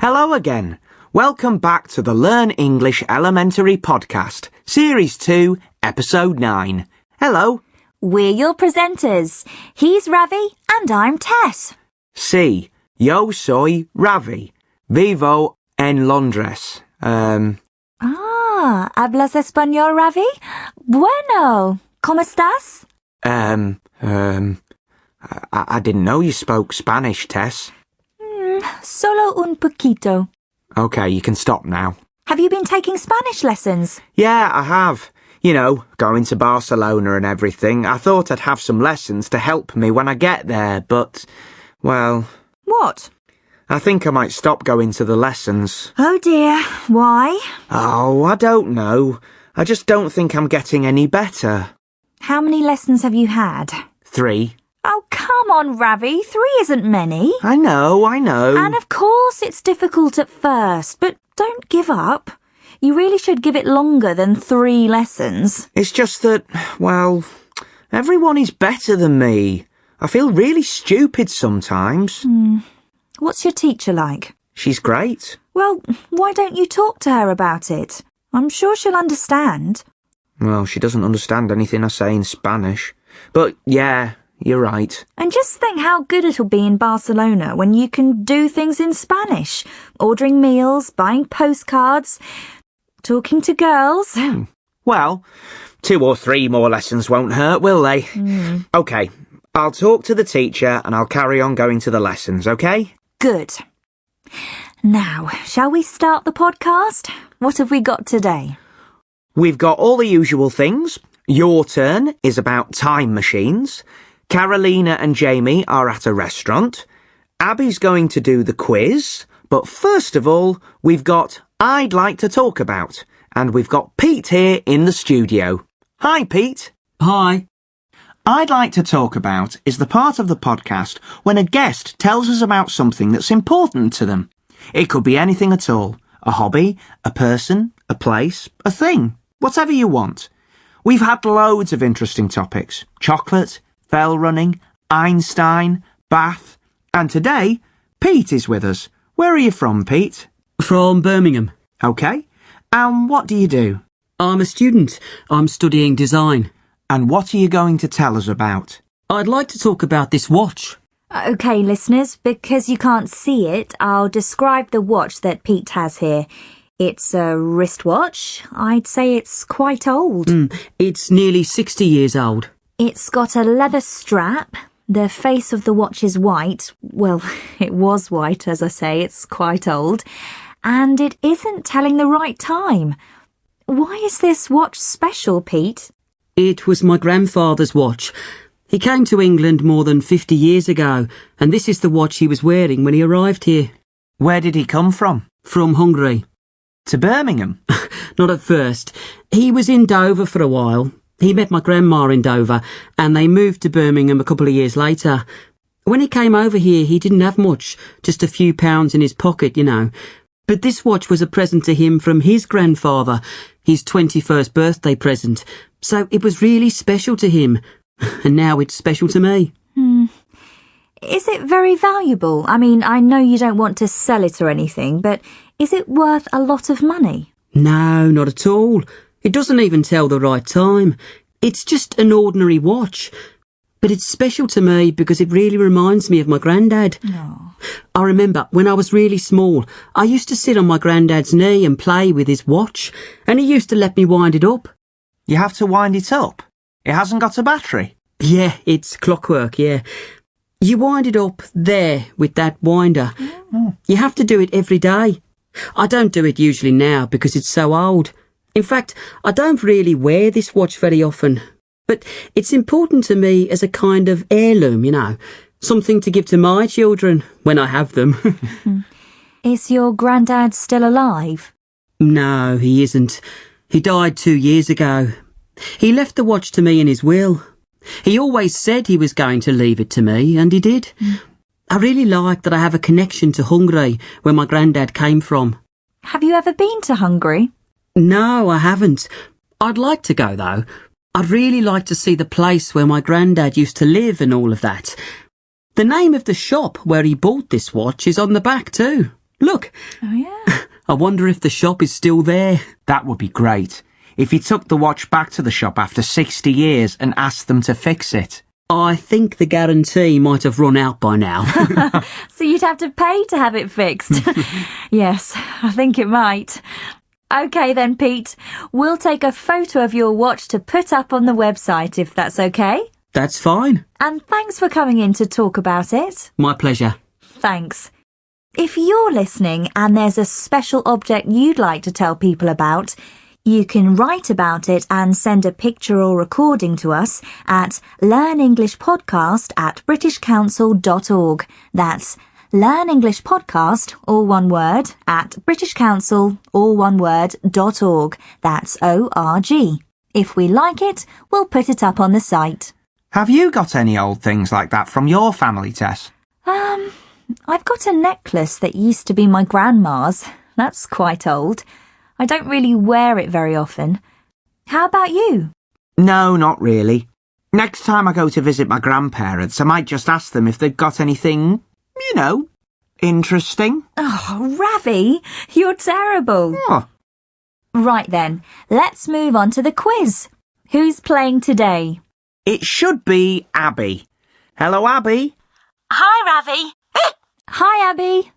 Hello again. Welcome back to the Learn English Elementary Podcast, Series 2, Episode 9. Hello. We're your presenters. He's Ravi and I'm Tess. Sí, yo soy Ravi. Vivo en Londres. ¿Hablas español, Ravi? Bueno, ¿cómo estás? I didn't know you spoke Spanish, Tess. Solo un poquito. Okay, you can stop now. Have you been taking Spanish lessons? Yeah, I have. You know, going to Barcelona and everything. I thought I'd have some lessons to help me when I get there, but, well... What? I think I might stop going to the lessons. Oh dear, why? Oh, I don't know. I just don't think I'm getting any better. How many lessons have you had? 3. Oh, come on, Ravi. 3 isn't many. I know. And of course it's difficult at first, but don't give up. You really should give it longer than 3 lessons. It's just that, well, everyone is better than me. I feel really stupid sometimes. What's your teacher like? She's great. Well, why don't you talk to her about it? I'm sure she'll understand. Well, she doesn't understand anything I say in Spanish. But, yeah, you're right. And just think how good it'll be in Barcelona when you can do things in Spanish. Ordering meals, buying postcards, talking to girls. Well, 2 or 3 more lessons won't hurt, will they? OK, I'll talk to the teacher and I'll carry on going to the lessons, OK? Good. Now, shall we start the podcast? What have we got today? We've got all the usual things. Your turn is about time machines. Carolina and Jamie are at a restaurant. Abby's going to do the quiz. But first of all, we've got I'd like to talk about. And we've got Pete here in the studio. Hi, Pete. Hi. I'd like to talk about is the part of the podcast when a guest tells us about something that's important to them. It could be anything at all. A hobby, a person, a place, a thing. Whatever you want. We've had loads of interesting topics. Chocolate, fell running, Einstein, bath. And today, Pete is with us. Where are you from, Pete? From Birmingham. OK. And what do you do? I'm a student. I'm studying design. And what are you going to tell us about? I'd like to talk about this watch. OK, listeners, because you can't see it, I'll describe the watch that Pete has here. It's a wristwatch. I'd say it's quite old. It's nearly 60 years old. It's got a leather strap. The face of the watch is white. Well, it was white, as I say. It's quite old. And it isn't telling the right time. Why is this watch special, Pete? It was my grandfather's watch. He came to England more than 50 years ago, and this is the watch he was wearing when he arrived here. Where did he come from? From Hungary. To Birmingham? Not at first. He was in Dover for a while. He met my grandma in Dover, and they moved to Birmingham a couple of years later. When he came over here, he didn't have much, just a few pounds in his pocket, you know. But this watch was a present to him from his grandfather, his 21st birthday present. So it was really special to him. And now it's special to me. Is it very valuable? I mean, I know you don't want to sell it or anything, but is it worth a lot of money? No, not at all. It doesn't even tell the right time. It's just an ordinary watch. But it's special to me because it really reminds me of my granddad. Oh. I remember when I was really small, I used to sit on my granddad's knee and play with his watch, and he used to let me wind it up. You have to wind it up? It hasn't got a battery? Yeah, it's clockwork, yeah. You wind it up there with that winder. You have to do it every day. I don't do it usually now because it's so old. In fact, I don't really wear this watch very often. But it's important to me as a kind of heirloom, you know. Something to give to my children when I have them. Is your granddad still alive? No, he isn't. He died 2 years ago. He left the watch to me in his will. He always said he was going to leave it to me, and he did. I really like that I have a connection to Hungary, where my granddad came from. Have you ever been to Hungary? No, I haven't. I'd like to go, though. I'd really like to see the place where my granddad used to live and all of that. The name of the shop where he bought this watch is on the back too. Look, Oh, yeah. I wonder if the shop is still there. That would be great. If you took the watch back to the shop after 60 years and asked them to fix it. I think the guarantee might have run out by now. So you'd have to pay to have it fixed. Yes, I think it might. OK then, Pete. We'll take a photo of your watch to put up on the website, if that's OK. That's fine. And thanks for coming in to talk about it. My pleasure. Thanks. If you're listening and there's a special object you'd like to tell people about, you can write about it and send a picture or recording to us at learnenglishpodcast@britishcouncil.org. That's learnenglishpodcast, all one word, at britishcouncil, all one word, .org. That's O-R-G. If we like it, we'll put it up on the site. Have you got any old things like that from your family, Tess? I've got a necklace that used to be my grandma's. That's quite old. I don't really wear it very often. How about you? No, not really. Next time I go to visit my grandparents, I might just ask them if they've got anything, interesting. Oh, Ravi, you're terrible. Oh, Right then, let's move on to the quiz. Who's playing today? it should be Abby. Hello, Abby. Hi, Ravi. Hi, Abby.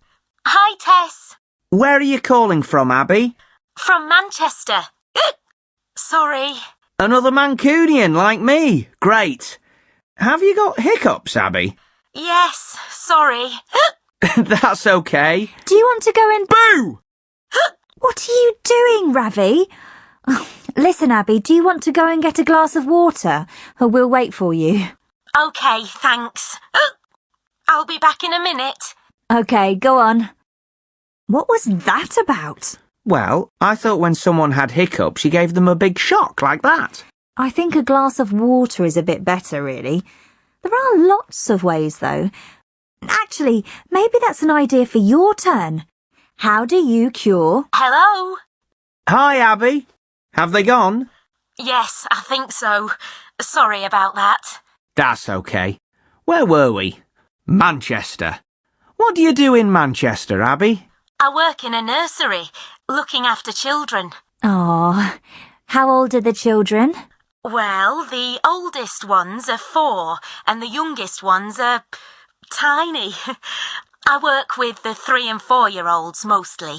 Hi, Tess. Where are you calling from, Abby? From Manchester. Sorry. Another Mancunian like me. Great. Have you got hiccups, Abby? Yes, sorry. That's okay. Do you want to go in? Boo! What are you doing, Ravi? Oh, listen, Abby, do you want to go and get a glass of water? Or we'll wait for you. OK, thanks. I'll be back in a minute. OK, go on. What was that about? Well, I thought when someone had hiccups, you gave them a big shock like that. I think a glass of water is a bit better, really. There are lots of ways, though. Actually, maybe that's an idea for your turn. How do you cure? Hello? Hi, Abby. Have they gone? Yes, I think so. Sorry about that. That's okay. Where were we? Manchester. What do you do in Manchester, Abby? I work in a nursery, looking after children. Aw, how old are the children? Well, the oldest ones are 4 and the youngest ones are tiny. I work with the 3 and 4-year-olds mostly.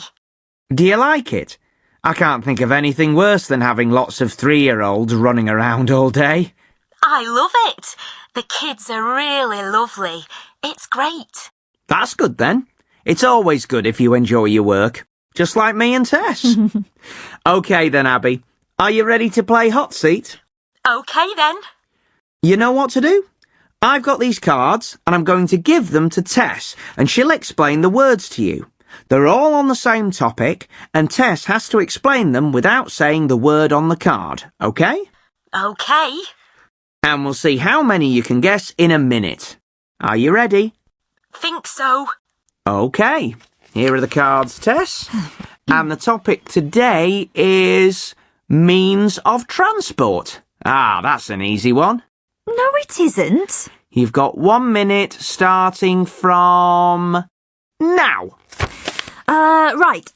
Do you like it? I can't think of anything worse than having lots of 3-year-olds running around all day. I love it. The kids are really lovely. It's great. That's good then. It's always good if you enjoy your work. Just like me and Tess. OK then, Abby. Are you ready to play Hot Seat? OK then. You know what to do? I've got these cards and I'm going to give them to Tess and she'll explain the words to you. They're all on the same topic and Tess has to explain them without saying the word on the card, OK? OK. And we'll see how many you can guess in a minute. Are you ready? Think so. OK. Here are the cards, Tess. And the topic today is means of transport. Ah, that's an easy one. No, it isn't. You've got 1 minute starting from now. Right.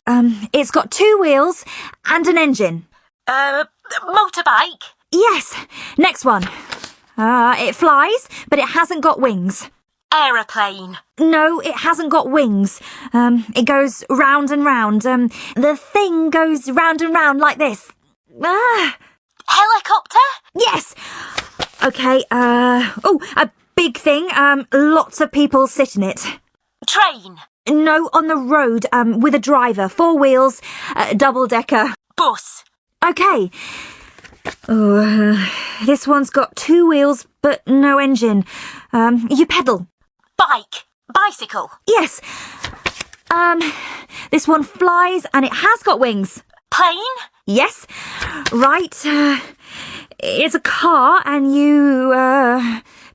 It's got 2 wheels and an engine. Motorbike. Yes. Next one. It flies, but it hasn't got wings. Aeroplane. No, it hasn't got wings. It goes round and round. The thing goes round and round like this. Helicopter. Yes. Okay, a big thing. Lots of people sit in it. Train. No, on the road, with a driver, 4 wheels, double-decker. Bus. Okay. This one's got 2 wheels, but no engine. You pedal. Bike. Bicycle. Yes. This one flies and it has got wings. Plane. Yes. Right. It's a car and you,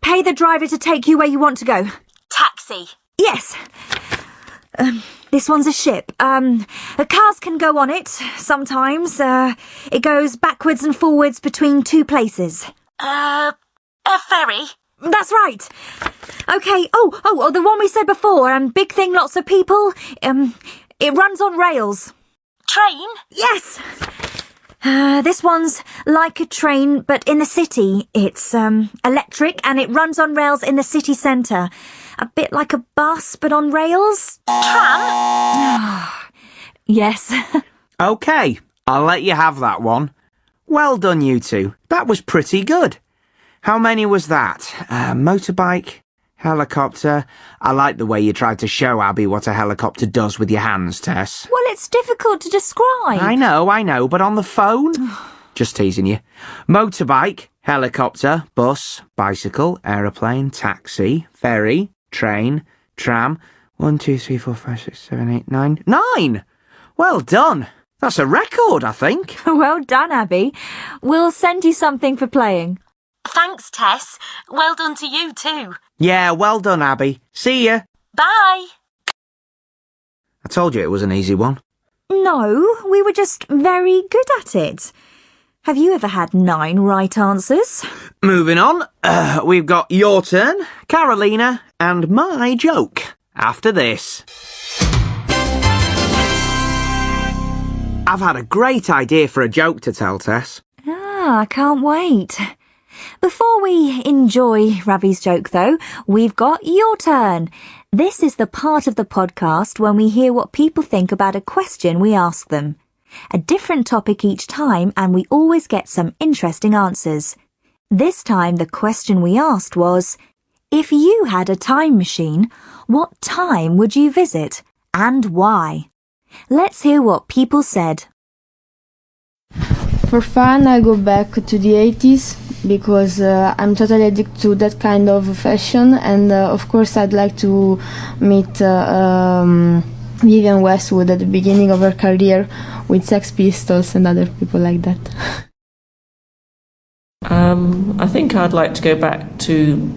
pay the driver to take you where you want to go. Taxi. Yes. This one's a ship. The cars can go on it sometimes. It goes backwards and forwards between 2 places. A ferry. That's right. Okay. Oh, the one we said before. Big thing, lots of people. It runs on rails. Train? Yes! This one's like a train, but in the city. It's electric and it runs on rails in the city centre. A bit like a bus, but on rails. Tram? Yes. OK, I'll let you have that one. Well done, you two. That was pretty good. How many was that? Motorbike? Helicopter? I like the way you tried to show Abby what a helicopter does with your hands, Tess. Well, it's difficult to describe. I know, but on the phone? Just teasing you. Motorbike, helicopter, bus, bicycle, aeroplane, taxi, ferry, train, tram. 1, 2, 3, 4, 5, 6, 7, 8, 9. 9! Well done. That's a record, I think. Well done, Abby. We'll send you something for playing. Thanks, Tess. Well done to you too. Yeah, well done, Abby. See ya. Bye. I told you it was an easy one. No, we were just very good at it. Have you ever had 9 right answers? Moving on, we've got your turn, Carolina, and my joke after this. I've had a great idea for a joke to tell, Tess. I can't wait. Before we enjoy Ravi's joke, though, we've got your turn. This is the part of the podcast when we hear what people think about a question we ask them. A different topic each time, and we always get some interesting answers. This time, the question we asked was, if you had a time machine, what time would you visit, and why? Let's hear what people said. For fun, I go back to the 80s because I'm totally addicted to that kind of fashion, and of course I'd like to meet Vivienne Westwood at the beginning of her career with Sex Pistols and other people like that. I think I'd like to go back to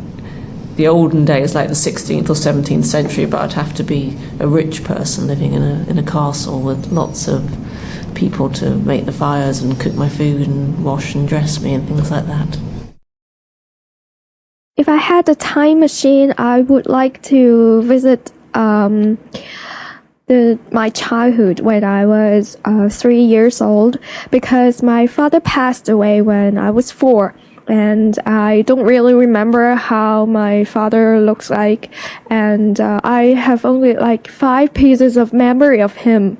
the olden days, like the 16th or 17th century, but I'd have to be a rich person living in a castle with lots of people to make the fires and cook my food and wash and dress me and things like that. If I had a time machine, I would like to visit my childhood when I was 3 years old, because my father passed away when I was 4. And I don't really remember how my father looks like, and I have only like 5 pieces of memory of him.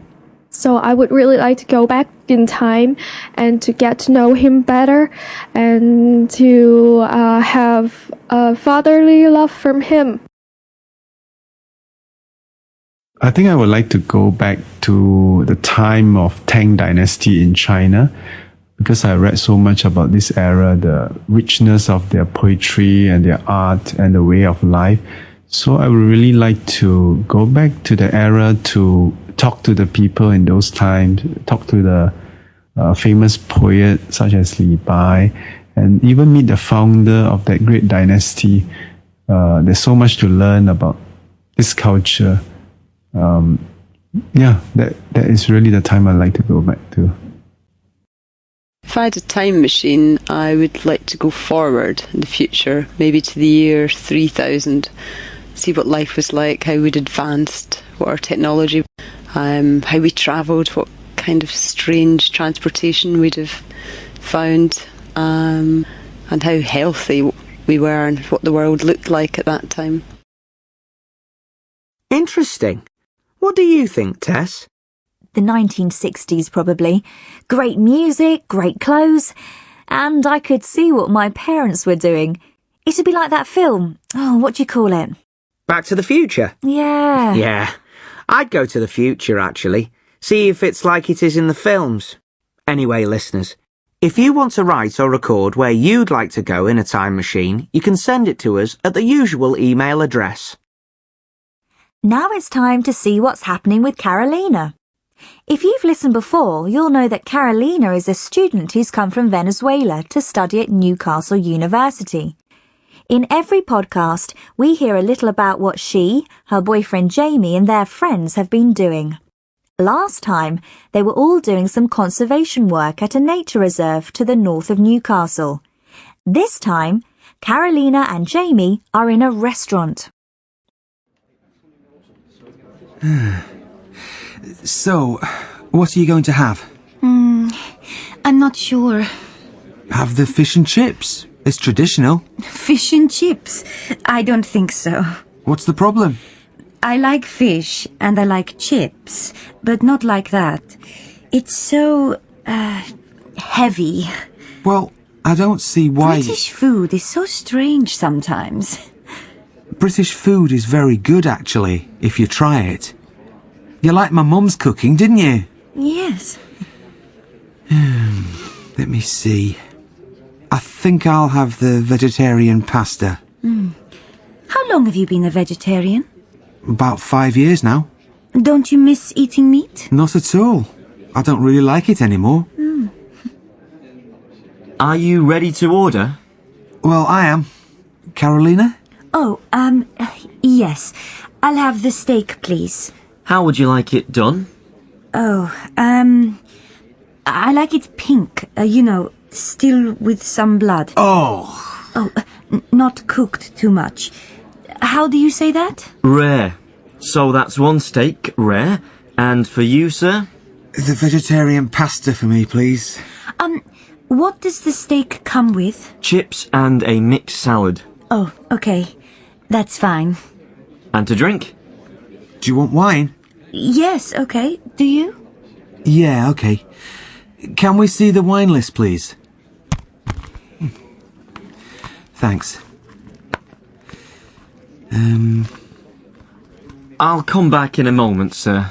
So I would really like to go back in time and to get to know him better and to have a fatherly love from him. I think I would like to go back to the time of Tang Dynasty in China, because I read so much about this era, the richness of their poetry and their art and the way of life. So I would really like to go back to the era to talk to the people in those times, talk to the famous poets such as Li Bai, and even meet the founder of that great dynasty. There's so much to learn about this culture. That is really the time I'd like to go back to. If I had a time machine, I would like to go forward in the future, maybe to the year 3000, see what life was like, how we'd advanced, what our technology, how we travelled, what kind of strange transportation we'd have found, and how healthy we were and what the world looked like at that time. Interesting. What do you think, Tess? The 1960s, probably. Great music, great clothes, and I could see what my parents were doing. It'd be like that film. Oh, what do you call it? Back to the Future? Yeah. Yeah. I'd go to the future, actually. See if it's like it is in the films. Anyway, listeners, if you want to write or record where you'd like to go in a time machine, you can send it to us at the usual email address. Now it's time to see what's happening with Carolina. If you've listened before, you'll know that Carolina is a student who's come from Venezuela to study at Newcastle University. In every podcast, we hear a little about what she, her boyfriend Jamie, and their friends have been doing. Last time, they were all doing some conservation work at a nature reserve to the north of Newcastle. This time, Carolina and Jamie are in a restaurant. So, what are you going to have? I'm not sure. Have the fish and chips. It's traditional. Fish and chips? I don't think so. What's the problem? I like fish and I like chips, but not like that. It's so, heavy. Well, I don't see why... British food is so strange sometimes. British food is very good, actually, if you try it. You liked my mum's cooking, didn't you? Yes. Let me see. I think I'll have the vegetarian pasta. How long have you been a vegetarian? About 5 years now. Don't you miss eating meat? Not at all. I don't really like it anymore. Are you ready to order? Well, I am. Carolina? Oh, yes. I'll have the steak, please. How would you like it done? I like it pink, still with some blood. Oh! Not cooked too much. How do you say that? Rare. So that's one steak, rare. And for you, sir? The vegetarian pasta for me, please. What does the steak come with? Chips and a mixed salad. Oh, okay. That's fine. And to drink? Do you want wine? Yes, okay. Do you? Yeah, okay. Can we see the wine list, please? Thanks. I'll come back in a moment, sir.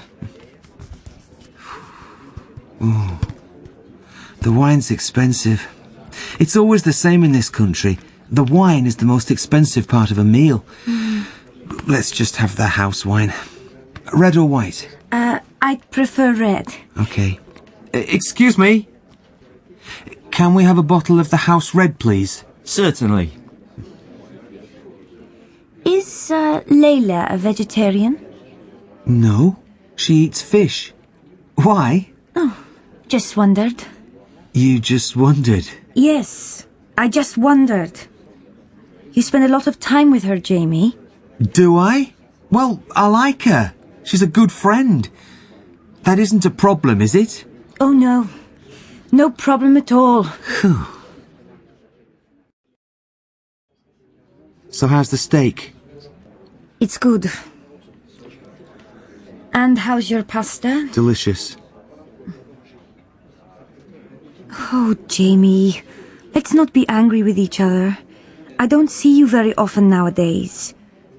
The wine's expensive. It's always the same in this country. The wine is the most expensive part of a meal. Let's just have the house wine. Red or white? I'd prefer red. Okay. Excuse me? Can we have a bottle of the house red, please? Certainly. Is Layla a vegetarian? No. She eats fish. Why? Just wondered. You just wondered. Yes, I just wondered. You spend a lot of time with her, Jamie. Do I? Well, I like her. She's a good friend. That isn't a problem, is it? Oh, no. No problem at all. So how's the steak? It's good. And how's your pasta? Delicious. Oh, Jamie, let's not be angry with each other. I don't see you very often nowadays.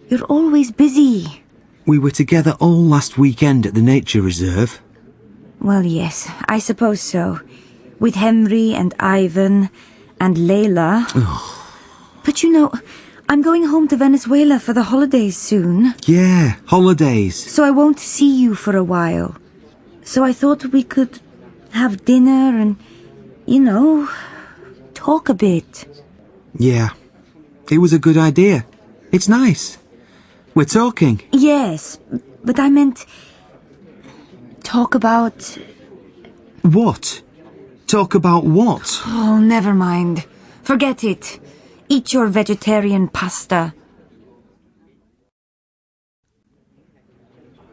You're always busy. We were together all last weekend at the nature reserve. Well, yes, I suppose so. With Henry and Ivan and Layla. But I'm going home to Venezuela for the holidays soon. Yeah, holidays. So I won't see you for a while. So I thought we could have dinner and, talk a bit. Yeah, it was a good idea. It's nice. We're talking. Yes, but I meant talk about... What? Talk about what? Oh, never mind. Forget it. Eat your vegetarian pasta.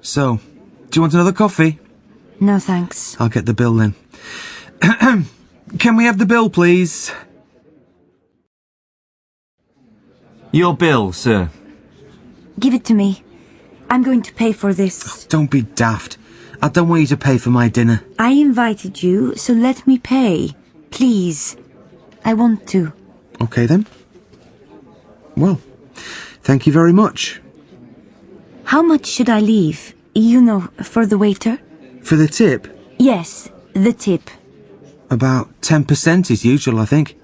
So, do you want another coffee? No, thanks. I'll get the bill then. Can we have the bill, please? Your bill, sir. Give it to me. I'm going to pay for this. Don't be daft. I don't want you to pay for my dinner. I invited you, so let me pay. Please. I want to. Okay then. Well, thank you very much. How much should I leave? For the waiter? For the tip? Yes, the tip. About 10% is usual, I think.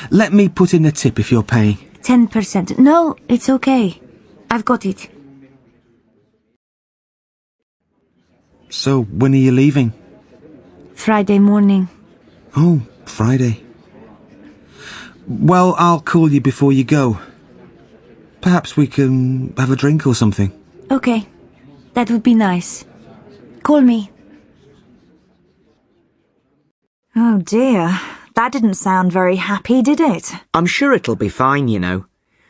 Let me put in the tip if you're paying. 10%. No, it's okay. I've got it. So, when are you leaving? Friday morning. Oh, Friday. Well, I'll call you before you go. Perhaps we can have a drink or something. Okay, that would be nice. Call me. Oh dear, that didn't sound very happy, did it? I'm sure it'll be fine,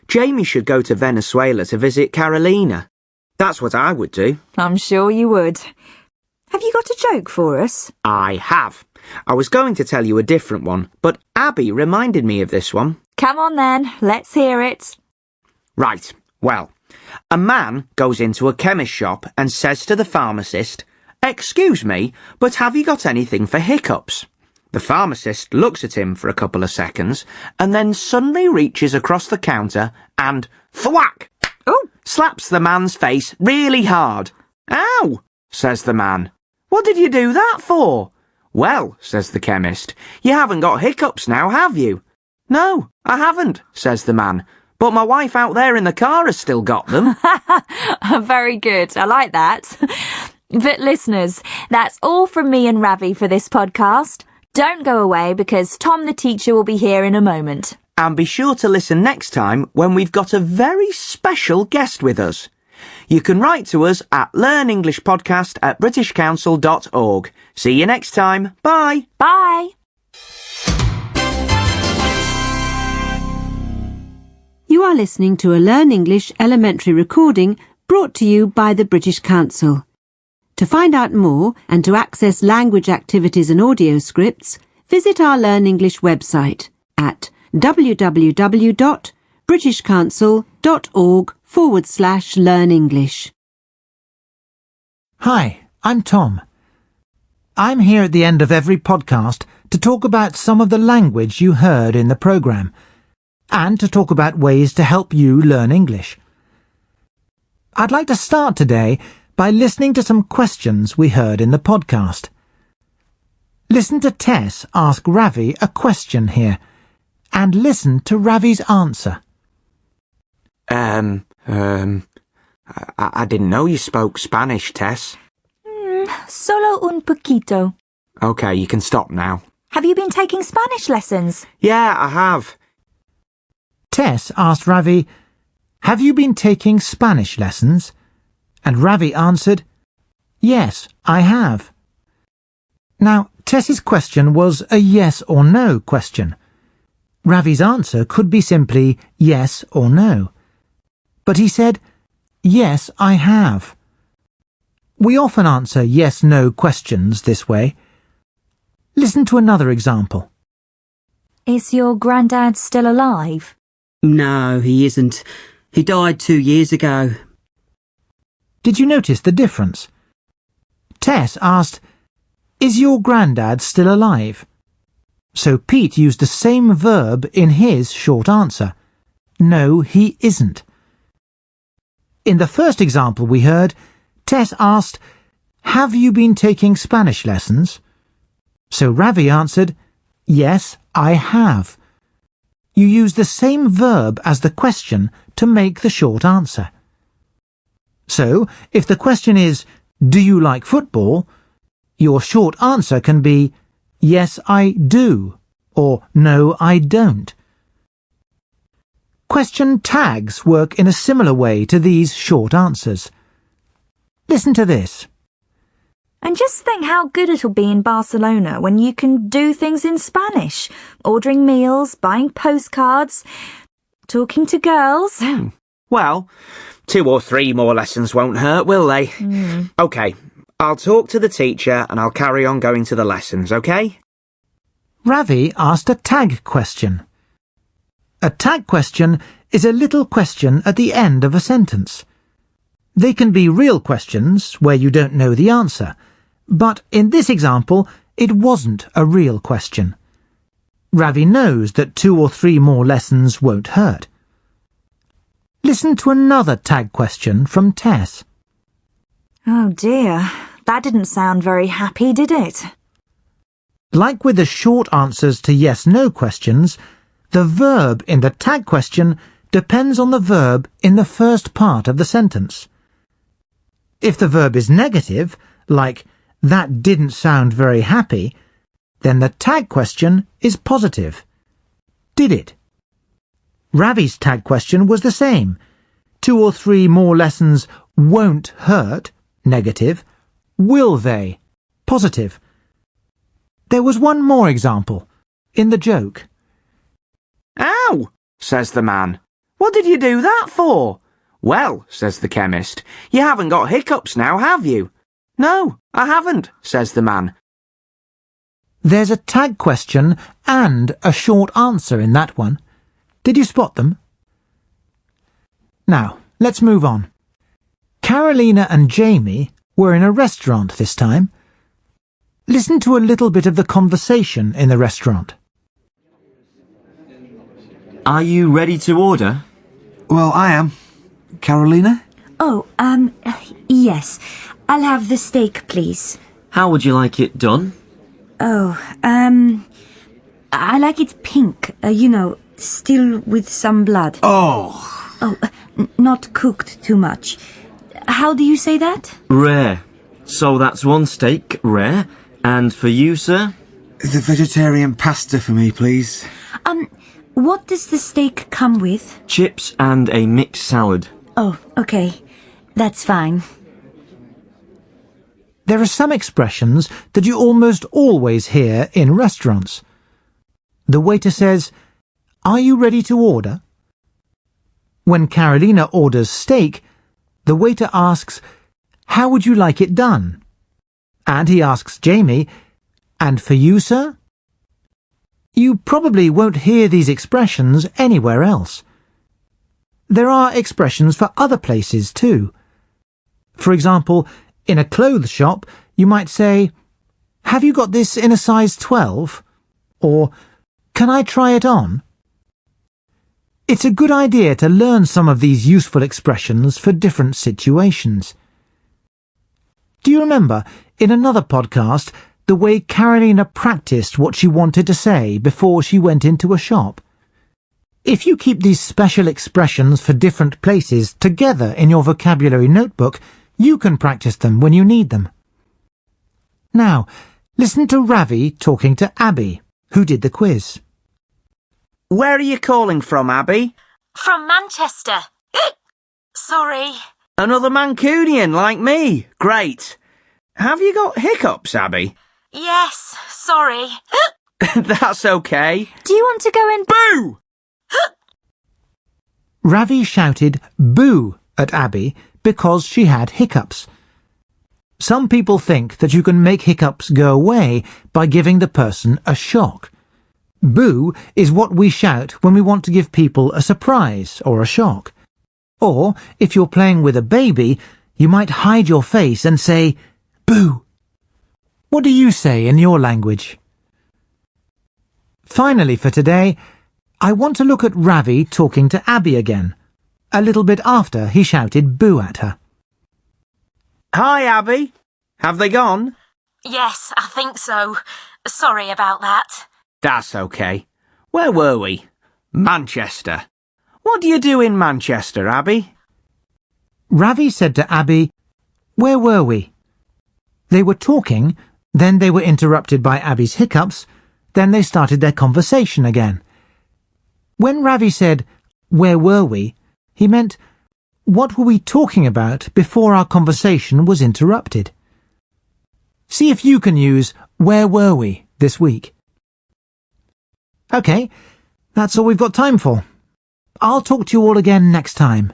Jamie should go to Venezuela to visit Carolina. That's what I would do. I'm sure you would. Have you got a joke for us? I have. I was going to tell you a different one, but Abby reminded me of this one. Come on then, let's hear it. Right, well, a man goes into a chemist shop and says to the pharmacist, "Excuse me, but have you got anything for hiccups?" The pharmacist looks at him for a couple of seconds and then suddenly reaches across the counter and thwack! Oh! Slaps the man's face really hard. "Ow!" says the man. "What did you do that for?" "Well," says the chemist, "you haven't got hiccups now, have you?" "No, I haven't," says the man, "but my wife out there in the car has still got them." Very good, I like that. But listeners, that's all from me and Ravi for this podcast. Don't go away because Tom the teacher will be here in a moment. And be sure to listen next time when we've got a very special guest with us. You can write to us at learnenglishpodcast@britishcouncil.org. See you next time. Bye. Bye. You are listening to a Learn English elementary recording brought to you by the British Council. To find out more and to access language activities and audio scripts, visit our Learn English website at www.britishcouncil.org/Learn English. Hi, I'm Tom. I'm here at the end of every podcast to talk about some of the language you heard in the programme and to talk about ways to help you learn English. I'd like to start today by listening to some questions we heard in the podcast. Listen to Tess ask Ravi a question here, and listen to Ravi's answer. I didn't know you spoke Spanish, Tess. Solo un poquito. Okay, you can stop now. Have you been taking Spanish lessons? Yeah, I have. Tess asked Ravi, "Have you been taking Spanish lessons?" And Ravi answered, "Yes, I have." Now, Tess's question was a yes or no question. Ravi's answer could be simply yes or no. But he said, "Yes, I have." We often answer yes-no questions this way. Listen to another example. Is your granddad still alive? No, he isn't. He died 2 years ago. Did you notice the difference? Tess asked, "Is your granddad still alive?" So Pete used the same verb in his short answer. No, he isn't. In the first example we heard, Tess asked, "Have you been taking Spanish lessons?" So Ravi answered, "Yes, I have." You use the same verb as the question to make the short answer. So, if the question is, "Do you like football?" your short answer can be, "Yes, I do," or "No, I don't." Question tags work in a similar way to these short answers. Listen to this. And just think how good it'll be in Barcelona when you can do things in Spanish. Ordering meals, buying postcards, talking to girls. Well, 2 or 3 more lessons won't hurt, will they? OK, I'll talk to the teacher and I'll carry on going to the lessons, OK? Ravi asked a tag question. A tag question is a little question at the end of a sentence. They can be real questions where you don't know the answer, but in this example, it wasn't a real question. Ravi knows that 2 or 3 more lessons won't hurt. Listen to another tag question from Tess. Oh dear, that didn't sound very happy, did it? Like with the short answers to yes-no questions, the verb in the tag question depends on the verb in the first part of the sentence. If the verb is negative, like, "That didn't sound very happy," then the tag question is positive. Did it? Ravi's tag question was the same. 2 or 3 more lessons won't hurt, negative. Will they? Positive. There was one more example, in the joke. "Ow!" says the man. "What did you do that for?" Well, says the chemist, you haven't got hiccups now, have you? No, I haven't, says the man. There's a tag question and a short answer in that one. Did you spot them? Now, let's move on. Carolina and Jamie were in a restaurant this time. Listen to a little bit of the conversation in the restaurant. Are you ready to order? Well, I am. Carolina? Oh, yes. I'll have the steak, please. How would you like it done? Oh, I like it pink, still with some blood. Oh! Oh, not cooked too much. How do you say that? Rare. So that's one steak, rare. And for you, sir? The vegetarian pasta for me, please. What does the steak come with? Chips and a mixed salad. Oh, okay. That's fine. There are some expressions that you almost always hear in restaurants. The waiter says, "Are you ready to order?" When Carolina orders steak, the waiter asks, "How would you like it done?" And he asks Jamie, "And for you, sir?" You probably won't hear these expressions anywhere else. There are expressions for other places too. For example, in a clothes shop, you might say, "Have you got this in a size 12?" Or, "Can I try it on?" It's a good idea to learn some of these useful expressions for different situations. Do you remember, in another podcast, the way Carolina practiced what she wanted to say before she went into a shop? If you keep these special expressions for different places together in your vocabulary notebook, you can practice them when you need them. Now, listen to Ravi talking to Abby, who did the quiz. Where are you calling from, Abby? From Manchester. Sorry. Another Mancunian like me. Great. Have you got hiccups, Abby? Yes, sorry. That's okay. Do you want to go in? Boo! Ravi shouted boo at Abby because she had hiccups. Some people think that you can make hiccups go away by giving the person a shock. Boo is what we shout when we want to give people a surprise or a shock. Or, if you're playing with a baby, you might hide your face and say, boo. What do you say in your language? Finally for today, I want to look at Ravi talking to Abby again, a little bit after he shouted boo at her. Hi, Abby. Have they gone? Yes, I think so. Sorry about that. That's okay. Where were we? Manchester. What do you do in Manchester, Abby? Ravi said to Abby, "Where were we?" They were talking, then they were interrupted by Abby's hiccups, then they started their conversation again. When Ravi said, "Where were we?" he meant, what were we talking about before our conversation was interrupted? See if you can use "Where were we?" this week. OK, that's all we've got time for. I'll talk to you all again next time.